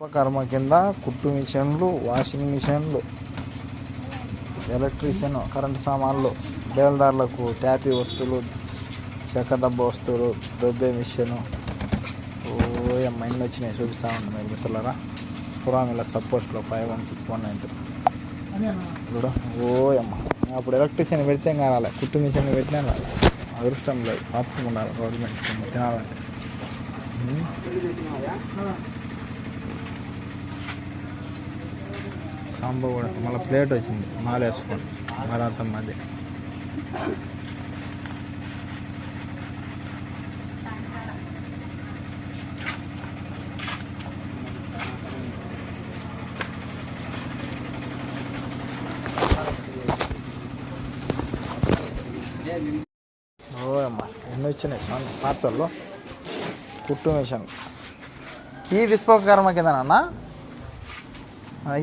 ఉపకర్మ కింద కుట్టు మిషన్లు, వాషింగ్ మిషన్లు, ఎలక్ట్రీషియన్, కరెంటు సామాన్లు, బేల్దారులకు ట్యాపీ వస్తువులు, చెక్క దెబ్బ వస్తువులు, దొబ్బే మిషను ఓయమ్మ ఎన్ని వచ్చినాయి చూపిస్తా ఉండి మీరు మిత్రులరా. పురామిల సపోర్ట్లో 516193 చూడ ఓయమ్మ. అప్పుడు ఎలక్ట్రీషియన్ పెడితే ఇంకా రాలే, కుట్టు మిషన్ పెట్టినా రాలే. అదృష్టం లేదు, ఆపుకుండాలి గవర్నమెంట్ స్కీమ్ తినాలంటే. సాంబ కూడా మళ్ళీ ప్లేట్ వచ్చింది మాలేసుకోండి మరాతం అది. ఓయమ్మా ఎన్ని వచ్చినాయి పార్సల్లో కుట్టు మిషన్. ఈ విశ్వకర్మ కిందనన్నా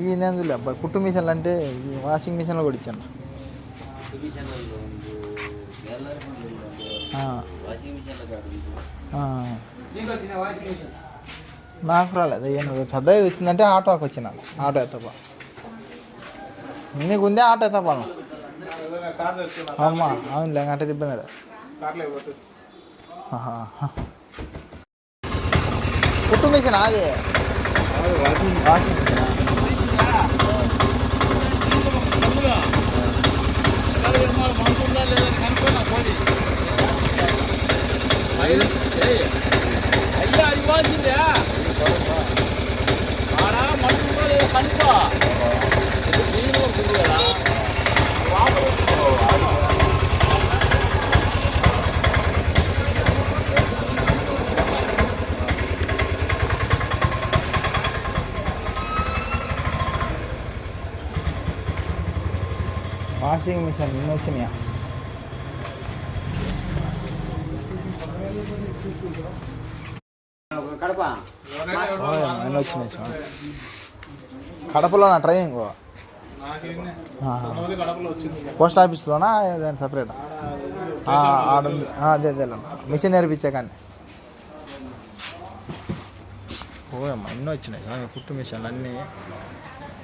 ఈ నేందులే అబ్బాయి కుట్టు మిషన్లు అంటే ఈ వాషింగ్ మిషన్లో కూడా ఇచ్చాను. నాకు రాలేదు. పెద్దది వచ్చిందంటే ఆటోకి వచ్చిన ఆటో ఎత్తపా నీకు ఉందే ఆటో ఎత్తపాను అమ్మా. అవునులే అంటే ఇబ్బంది లేదు. కుట్టు మిషన్ అది వాషింగ్ మిషన్. అయ్యా ఇవ్వాల్సిందే ఆడ మనుషులు కనుక్కో కదా. వాషింగ్ మిషన్ ఎన్ని వచ్చినాయా? ఎన్ని వచ్చినాయి సార్? కడపలో నా ట్రైనింగ్ పోస్ట్ ఆఫీస్లోనా దాని సపరేట్ ఆడుంది. అదే అదే మిషన్ నేర్పించా కానీ. ఓయమ్మా ఎన్నో వచ్చినాయి సార్ కుట్టు మిషన్లు అన్నీ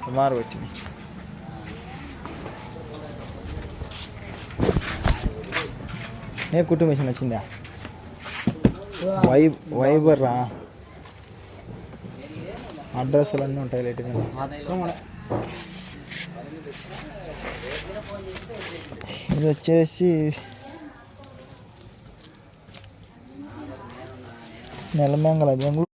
సుమారు వచ్చినాయి. కుట్టు మిషన్ వచ్చిందా? వైబర్రా అడ్రస్లు అన్నీ ఉంటాయి. లేట్ ఇది వచ్చేసి నెలమంగళ బెంగళూరు.